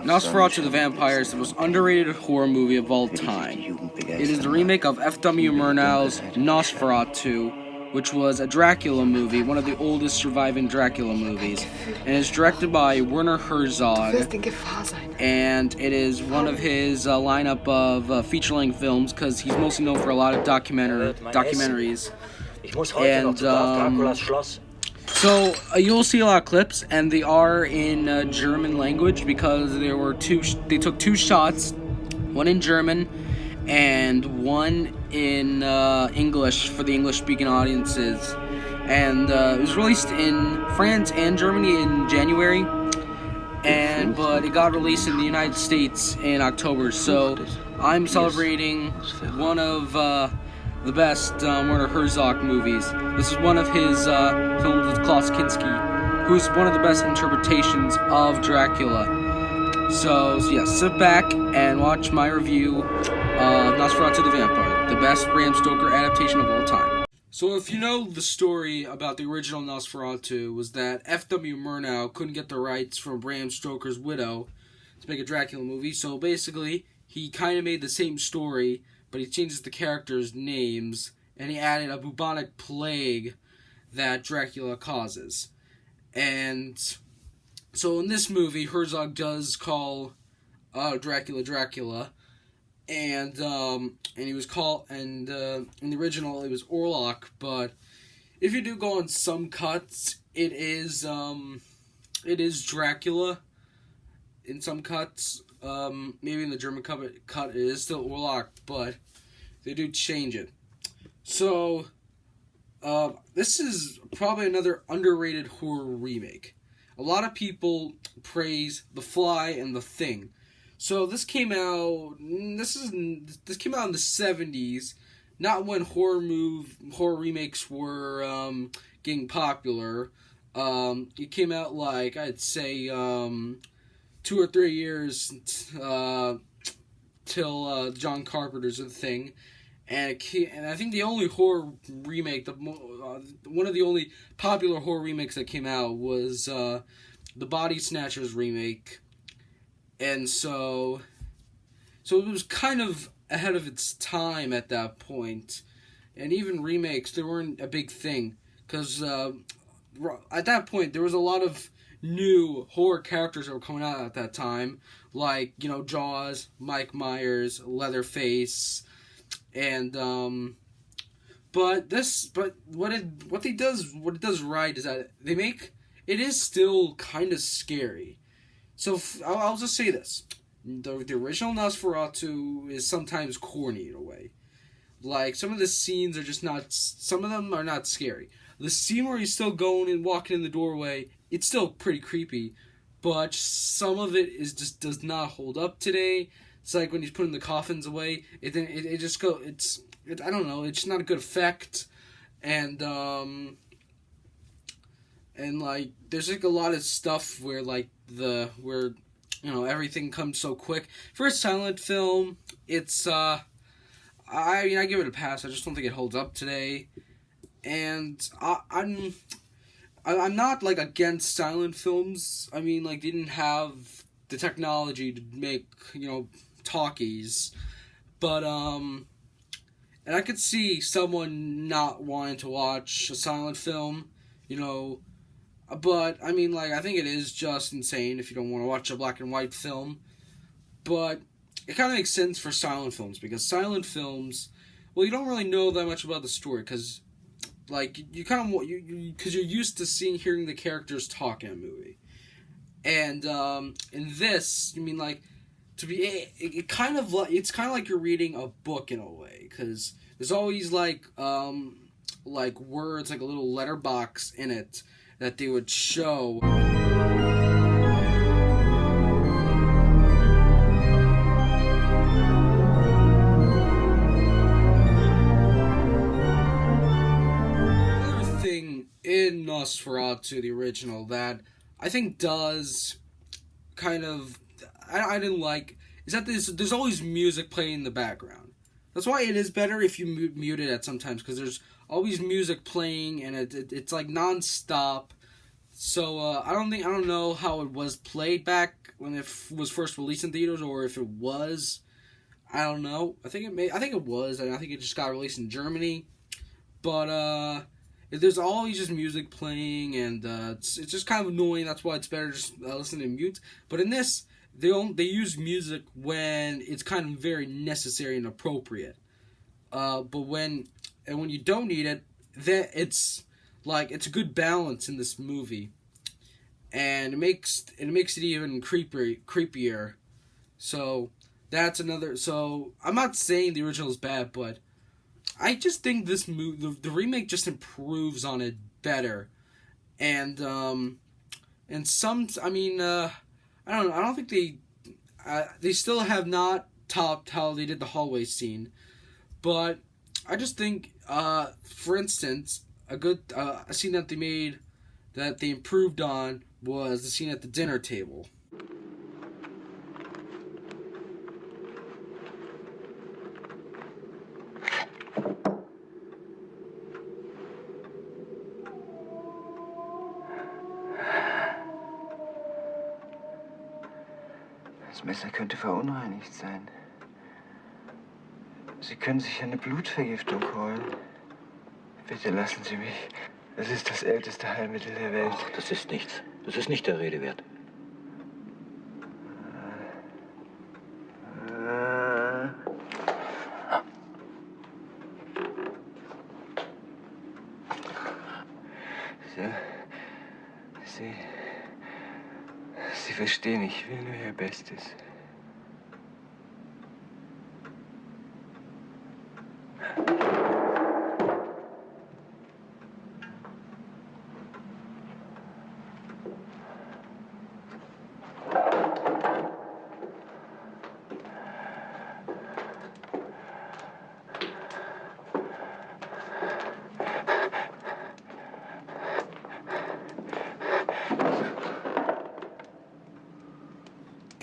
Nosferatu The Vampyre is the most underrated horror movie of all time. It is the remake of F.W. Murnau's Nosferatu, which was a Dracula movie, one of the oldest surviving Dracula movies, and is directed by Werner Herzog, and it is one of his lineup of feature-length films, because he's mostly known for a lot of documentaries, and so you'll see a lot of clips, and they are in German language because they took two shots, one in German and one in English for the English-speaking audiences, and it was released in France and Germany in January, but it got released in the United States in October. So I'm celebrating one of the best Werner Herzog movies. This is one of his films with Klaus Kinski, who's one of the best interpretations of Dracula. So yeah, sit back and watch my review of Nosferatu the Vampyre, the best Bram Stoker adaptation of all time. So if you know the story about the original Nosferatu, was that F.W. Murnau couldn't get the rights from Bram Stoker's widow to make a Dracula movie, so basically he kind of made the same story, but he changes the characters' names, and he added a bubonic plague that Dracula causes. And so in this movie, Herzog does call Dracula, and he was called, and in the original it was Orlok, but if you do go on some cuts, it is Dracula in some cuts. Maybe in the German cut it is still Orlok, but they do change it. So, this is probably another underrated horror remake. A lot of people praise The Fly and The Thing. So this came out. This came out in the 70s, not when horror remakes were getting popular. It came out like I'd say 2 or 3 years till John Carpenter's The Thing, and I think the only horror remake, one of the only popular horror remakes that came out was the Body Snatchers remake, and so it was kind of ahead of its time at that point, and even remakes, they weren't a big thing, because at that point there was a lot of new horror characters that were coming out at that time, like, Jaws, Mike Myers, Leatherface, and but what it does right is that it is still kind of scary. So I'll just say this: the original Nosferatu is sometimes corny in a way. Like, some of the scenes are just not. Some of them are not scary. The scene where he's still going and walking in the doorway, it's still pretty creepy, but some of it does not hold up today. It's like when he's putting the coffins away, I don't know, it's just not a good effect, and like there's like a lot of stuff where everything comes so quick. For a silent film, it's I give it a pass. I just don't think it holds up today. And I'm not like against silent films. I mean, like, they didn't have the technology to make talkies, but and I could see someone not wanting to watch a silent film, but I mean, like, I think it is just insane if you don't want to watch a black and white film, but it kind of makes sense for silent films, because silent films, well, you don't really know that much about the story, because like, because you're used to hearing the characters talk in a movie, and in this, like, it's kind of like you're reading a book in a way, because there's always like words, like a little letterbox in it that they would show. In Nosferatu, the original, that I think does kind of, I didn't like, is that there's always music playing in the background. That's why it is better if you mute it at sometimes, because there's always music playing, and it's like non-stop So I don't know how it was played back when it was first released in theaters, or if it was. I don't know. I think it was, and I think it just got released in Germany. But there's always just music playing, and it's just kind of annoying. That's why it's better just listening to mute. But in this, they use music when it's kind of very necessary and appropriate. But when you don't need it, then it's a good balance in this movie, and it makes it even creepier. So that's another. So I'm not saying the original is bad, but I just think this movie, the remake, just improves on it better, and I mean, I don't know. I don't think they still have not topped how they did the hallway scene, but I just think, for instance, a scene that they improved on was the scene at the dinner table. Das Messer könnte verunreinigt sein. Sie können sich eine Blutvergiftung holen. Bitte lassen Sie mich. Das ist das älteste Heilmittel der Welt. Ach, das ist nichts. Das ist nicht der Rede wert. Sie verstehen, ich will nur Ihr Bestes.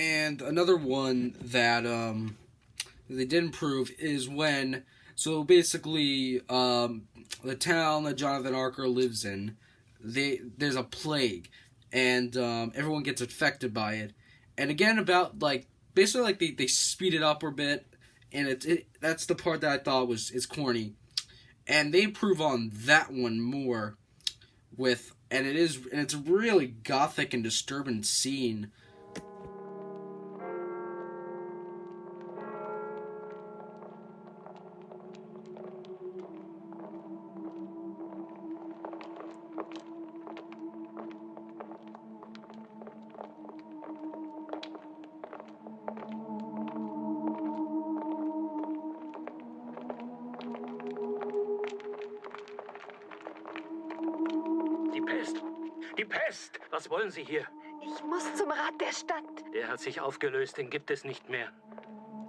And another one that they did improve is when, so basically, the town that Jonathan Archer lives in, there's a plague, and everyone gets infected by it. And again, about basically they speed it up a bit, and that's the part that I thought is corny, and they improve on that one more and it's a really gothic and disturbing scene. Die Pest! Was wollen Sie hier? Ich muss zum Rat der Stadt. Der hat sich aufgelöst, den gibt es nicht mehr.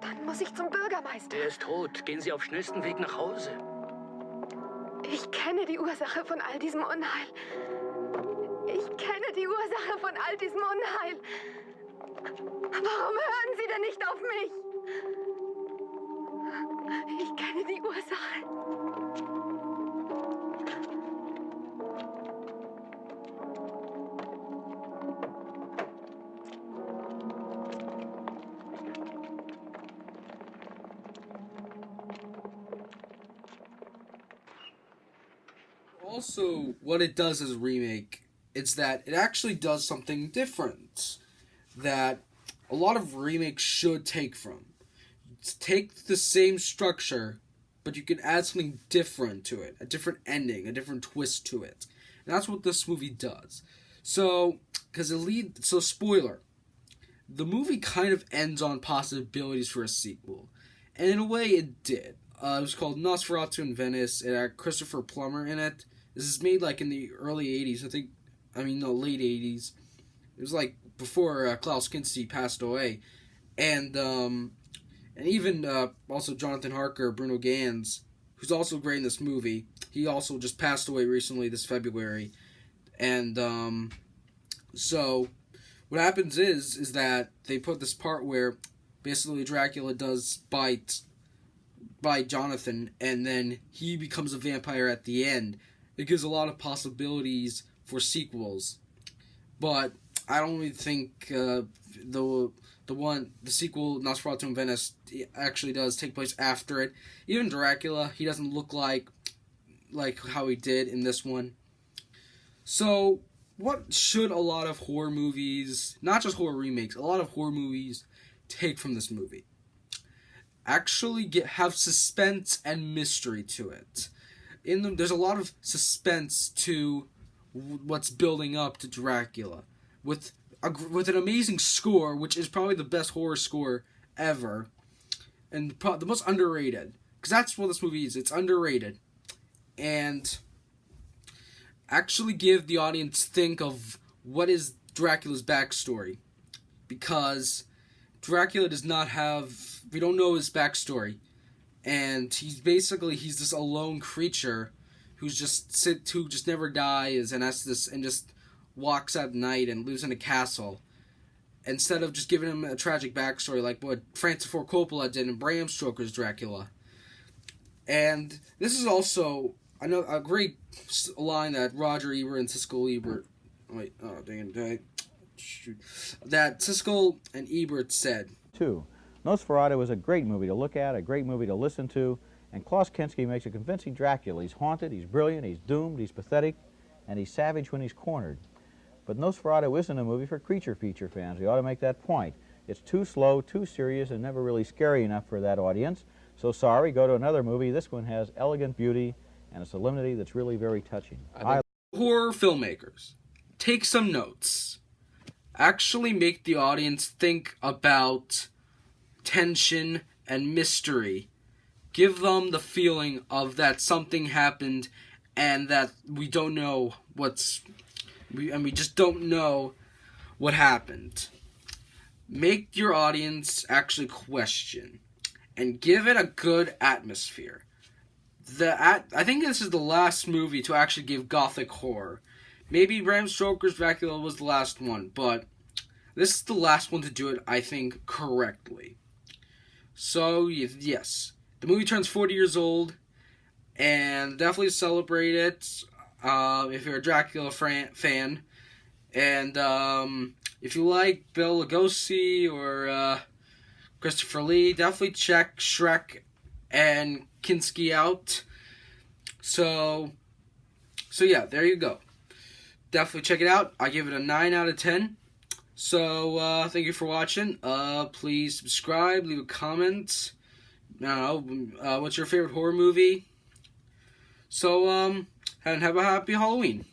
Dann muss ich zum Bürgermeister. Der ist tot. Gehen Sie auf schnellstem Weg nach Hause. Ich kenne die Ursache von all diesem Unheil. Ich kenne die Ursache von all diesem Unheil. Warum hören Sie denn nicht auf mich? Ich kenne die Ursache. Also, what it does as a remake, it's that it actually does something different that a lot of remakes should take from. Take the same structure, but you can add something different to it, a different ending, a different twist to it. And that's what this movie does. So, spoiler, the movie kind of ends on possibilities for a sequel. And in a way, it did. It was called Nosferatu in Venice. It had Christopher Plummer in it. This is made in the early 80s, late 80s. It was before Klaus Kinski passed away. And even also Jonathan Harker, Bruno Ganz, who's also great in this movie. He also just passed away recently this February. And so what happens is that they put this part where basically Dracula does bite Jonathan, and then he becomes a vampire at the end. It gives a lot of possibilities for sequels. but I don't really think the sequel Nosferatu in Venice actually does take place after it. Even Dracula, he doesn't look like how he did in this one. So, what should a lot of horror movies, not just horror remakes, a lot of horror movies take from this movie? Actually have suspense and mystery to it. There's a lot of suspense to what's building up to Dracula, with an amazing score, which is probably the best horror score ever, and the most underrated, because that's what this movie is. It's underrated, and actually give the audience think of what is Dracula's backstory, because Dracula does not have, we don't know his backstory, and he's this alone creature who just never dies and just walks at night and lives in a castle, instead of just giving him a tragic backstory like what Francis Ford Coppola did in Bram Stoker's Dracula. And this is also a great line that Roger Ebert and Siskel Ebert, that Siskel and Ebert said. 2. Nosferatu is a great movie to look at, a great movie to listen to, and Klaus Kinski makes a convincing Dracula. He's haunted, he's brilliant, he's doomed, he's pathetic, and he's savage when he's cornered. But Nosferatu isn't a movie for creature feature fans. We ought to make that point. It's too slow, too serious, and never really scary enough for that audience. So sorry, go to another movie. This one has elegant beauty and a solemnity that's really very touching. Horror filmmakers, take some notes. Actually make the audience think about tension and mystery. Give them the feeling of that something happened and that we don't know we just don't know what happened. Make your audience actually question and give it a good atmosphere. I think this is the last movie to actually give gothic horror. Maybe Bram Stoker's Dracula was the last one, but this is the last one to do it, I think, correctly. So, yes. The movie turns 40 years old, and definitely celebrate it if you're a Dracula fan. And if you like Bela Lugosi or Christopher Lee, definitely check Shrek and Kinski out. So yeah, there you go. Definitely check it out. I give it a 9 out of 10. So, thank you for watching. Please subscribe, leave a comment. What's your favorite horror movie? So, and have a happy Halloween.